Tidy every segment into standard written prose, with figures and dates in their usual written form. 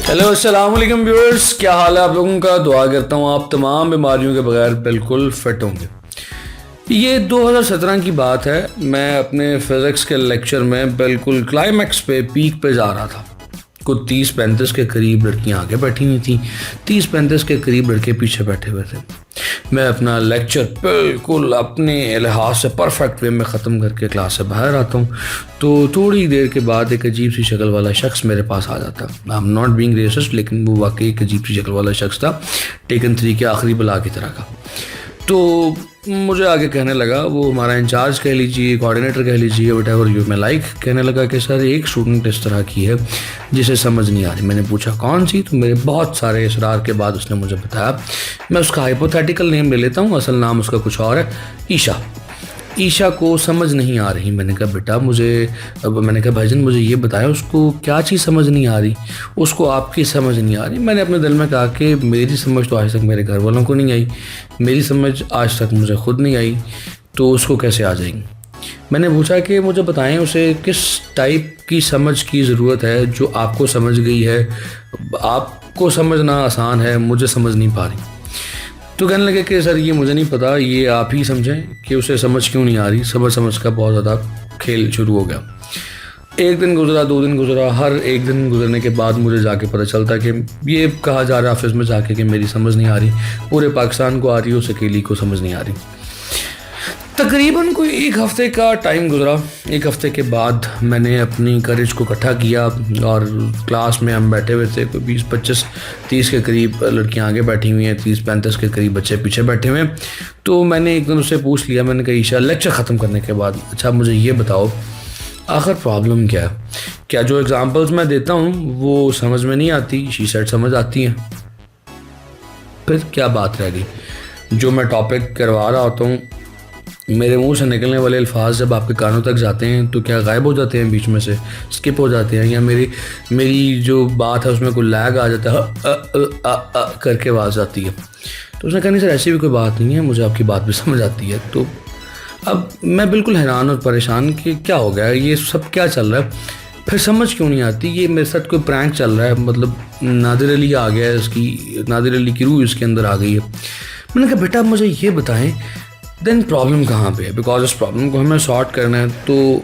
Hello अस्सलाम वालेकुम viewers, क्या हाल है आप लोगों का। दुआ करता हूँ आप तमाम बीमारियों के बगैर बिल्कुल फिट होंगे। ये 2017 की बात है। मैं अपने फिज़िक्स के लेक्चर में बिल्कुल क्लाइमैक्स पे पीक पे जा रहा था। कुछ 30-35 के करीब लड़कियां आगे बैठी हुई थी, 30-35 के करीब लड़के पीछे बैठे हुए थे। मैं अपना लेक्चर बिल्कुल अपने लिहाज से परफेक्ट वे में ख़त्म करके क्लास से बाहर आता हूँ तो थोड़ी देर के बाद एक अजीब सी शक्ल वाला शख्स मेरे पास आ जाता। I am not being racist, लेकिन वो वाकई एक अजीब सी शक्ल वाला शख्स था, टेकन 3 के आखिरी बला की तरह का। तो मुझे आगे कहने लगा, वो हमारा इंचार्ज कह लीजिए, कोऑर्डिनेटर कह लीजिए, what ever you may like, कहने लगा कि सर एक स्टूडेंट इस तरह की है जिसे समझ नहीं आ रही। मैंने पूछा कौन सी, तो मेरे बहुत सारे इसरार के बाद उसने मुझे बताया। मैं उसका हाइपोथेटिकल नेम ले लेता हूँ, असल नाम उसका कुछ और है, ईशा। ईशा को समझ नहीं आ रही। मैंने कहा बेटा मैंने कहा भाईजान मुझे ये बताया उसको क्या चीज़ समझ नहीं आ रही, उसको आपकी समझ नहीं आ रही। मैंने अपने दिल में कहा कि मेरी समझ तो आज तक मेरे घर वालों को नहीं आई, मेरी समझ आज तक मुझे खुद नहीं आई, तो उसको कैसे आ जाएगी। मैंने पूछा कि मुझे बताएं उसे किस टाइप की समझ की ज़रूरत है जो आपको समझ गई है, आपको समझना आसान है, मुझे समझ नहीं पा रही। तो कहने लगे कि सर ये मुझे नहीं पता, ये आप ही समझें कि उसे समझ क्यों नहीं आ रही। समझ का बहुत ज़्यादा खेल शुरू हो गया। एक दिन गुजरा, 2 दिन गुजरा, हर एक दिन गुजरने के बाद मुझे जाके पता चलता कि ये कहा जा रहा है ऑफिस में जाके कि मेरी समझ नहीं आ रही, पूरे पाकिस्तान को आ रही है, उस अकेली को समझ नहीं आ रही। तकरीबन कोई 1 हफ़्ते का टाइम गुजरा। 1 हफ़्ते के बाद मैंने अपनी करेज को इकट्ठा किया और क्लास में हम बैठे हुए थे, कोई 20-25-30 के करीब लड़कियां आगे बैठी हुई हैं, 30-35 के करीब बच्चे पीछे बैठे हुए हैं। तो मैंने एक दिन उससे पूछ लिया, मैंने कहा ईशा लेक्चर ख़त्म करने के बाद, अच्छा मुझे ये बताओ आखिर प्रॉब्लम क्या है, क्या जो एग्ज़ाम्पल्स मैं देता हूँ वो समझ में नहीं आती। शी सेड समझ आती हैं। फिर क्या बात रह गई, जो मैं टॉपिक करवा रहा होता हूँ मेरे मुंह से निकलने वाले अल्फाज जब आपके कानों तक जाते हैं तो क्या गायब हो जाते हैं, बीच में से स्किप हो जाते हैं, या मेरी जो बात है उसमें कोई लैग आ जाता है, करके आवाज़ आती है। तो उसने कहा नहीं सर ऐसी भी कोई बात नहीं है, मुझे आपकी बात भी समझ आती है। तो अब मैं बिल्कुल हैरान और परेशान कि क्या हो गया, ये सब क्या चल रहा है, फिर समझ क्यों नहीं आती, ये मेरे साथ कोई प्रैंक चल रहा है, मतलब नादिर अली आ गया है, इसकी नादिर अली की रूह इसके अंदर आ गई है। मैंने कहा बेटा मुझे ये बताएं देन प्रॉब्लम कहाँ पे है, बिकॉज इस प्रॉब्लम को हमें सॉर्ट करना है। तो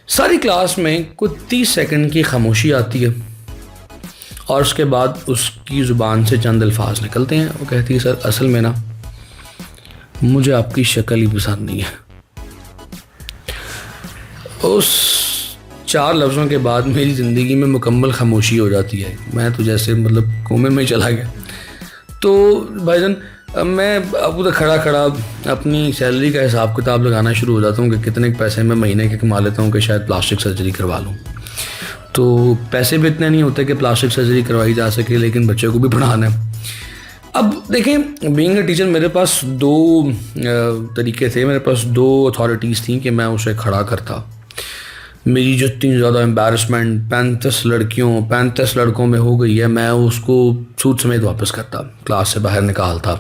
सारी क्लास में कुछ 30 सेकंड की खामोशी आती है और उसके बाद उसकी ज़ुबान से चंद अल्फाज निकलते हैं। वो कहती है सर असल में ना मुझे आपकी शक्ल ही पसंद नहीं है। उस 4 लफ्ज़ों के बाद मेरी ज़िंदगी में मुकम्मल खामोशी हो जाती है। मैं तो जैसे मतलब कोमे में चला गया। तो भाईजान मैं अब उधर खड़ा खड़ा अपनी सैलरी का हिसाब किताब लगाना शुरू हो जाता हूँ कि कितने पैसे मैं महीने के कमा लेता हूँ कि शायद प्लास्टिक सर्जरी करवा लूँ। तो पैसे भी इतने नहीं होते कि प्लास्टिक सर्जरी करवाई जा सके, लेकिन बच्चे को भी पढ़ाना है। अब देखें बीइंग अ टीचर मेरे पास 2 तरीके थे, मेरे पास 2 अथॉरिटीज़ थी कि मैं उसे खड़ा करता। मेरी जितनी ज़्यादा एम्बैरसमेंट 35 लड़कों में हो गई है, मैं उसको सूट समेत वापस करता, क्लास से बाहर निकालता,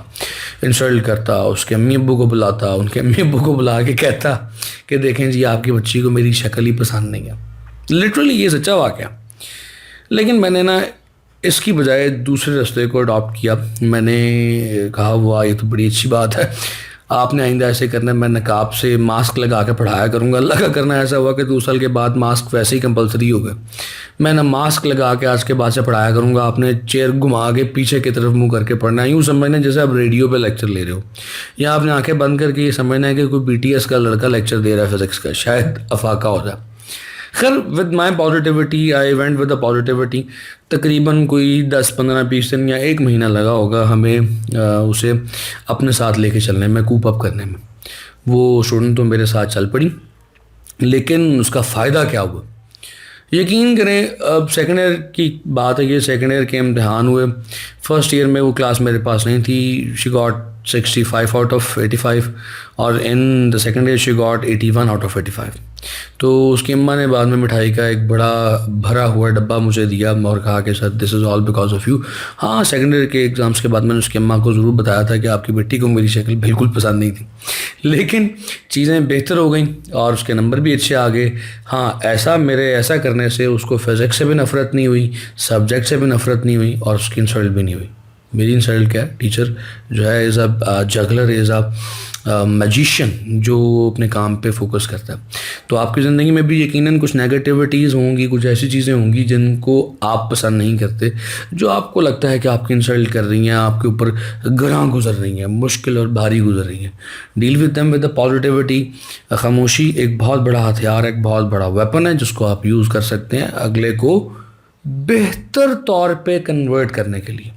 इंसल्ट करता, उसके अम्मी अब्बू को बुलाता, उनके अम्मी अब्बू को बुला के कहता कि देखें जी आपकी बच्ची को मेरी शक्ल ही पसंद नहीं है। लिटरली ये सच्चा वाक़या। लेकिन मैंने ना इसकी बजाय दूसरे रास्ते को अडॉप्ट किया। मैंने कहा वाह ये तो बड़ी अच्छी बात है, आपने आइंदा ऐसे करना है, मैं नकाब से मास्क लगा के पढ़ाया करूँगा। अल्लाह का करना ऐसा हुआ कि 2 साल के बाद मास्क वैसे ही कंपलसरी हो गए। मैं ना मास्क लगा के आज के बाद से पढ़ाया करूँगा, आपने चेयर घुमा के पीछे की तरफ मुँह करके पढ़ना है। यूँ समझना जैसे आप रेडियो पे लेक्चर ले रहे हो, या आपने आंखें बंद करके ये समझना है कि कोई BTS का लड़का लेक्चर दे रहा है फिज़िक्स का, शायद अफाका हो जाए। खैर with my positivity I went with the positivity. तकरीबन कोई 10-15-20 दिन या 1 महीना लगा होगा हमें उसे अपने साथ लेके चलने में, कूप अप करने में। वो स्टूडेंट तो मेरे साथ चल पड़ी, लेकिन उसका फ़ायदा क्या हुआ यकीन करें। अब सेकेंड ईयर की बात है, ये सेकेंड ईयर के इम्तहान हुए। फर्स्ट ईयर में वो क्लास मेरे पास नहीं थी, शी गॉट 65 आउट ऑफ 85 और in the second year she got 81 out of 85। तो उसकी अम्मा ने बाद में मिठाई का एक बड़ा भरा हुआ डब्बा मुझे दिया और कहा कि sir this is all because of you. हाँ, सेकेंड ईयर के एग्ज़ाम्स के बाद मैंने उसकी अम्मा को ज़रूर बताया था कि आपकी बेटी को मेरी शक्ल बिल्कुल पसंद नहीं थी, लेकिन चीज़ें बेहतर हो गई और उसके नंबर भी अच्छे आ गए। हाँ, ऐसा करने से उसको फिज़िक्स से भी नफ़रत नहीं हुई, सब्जेक्ट से भी नफ़रत नहीं हुई और उसकी इंसल्ट भी नहीं हुई। मेरी इंसल्ट क्या है, टीचर जो है is a juggler, is a magician जो अपने काम पे फोकस करता है। तो आपकी ज़िंदगी में भी यकीनन कुछ नेगेटिविटीज़ होंगी, कुछ ऐसी चीज़ें होंगी जिनको आप पसंद नहीं करते, जो आपको लगता है कि आपकी इंसल्ट कर रही हैं, आपके ऊपर गरां गुजर रही हैं, मुश्किल और भारी गुजर रही हैं। Deal with them with the positivity. खामोशी एक बहुत बड़ा हथियार, एक बहुत बड़ा वेपन है जिसको आप यूज़ कर सकते हैं अगले को बेहतर तौर पे कन्वर्ट करने के लिए।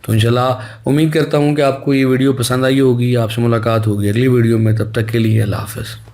तो इंशाल्लाह उम्मीद करता हूँ कि आपको ये वीडियो पसंद आई होगी, आपसे मुलाकात होगी अगली वीडियो में। तब तक के लिए अल्लाह हाफ़िज़।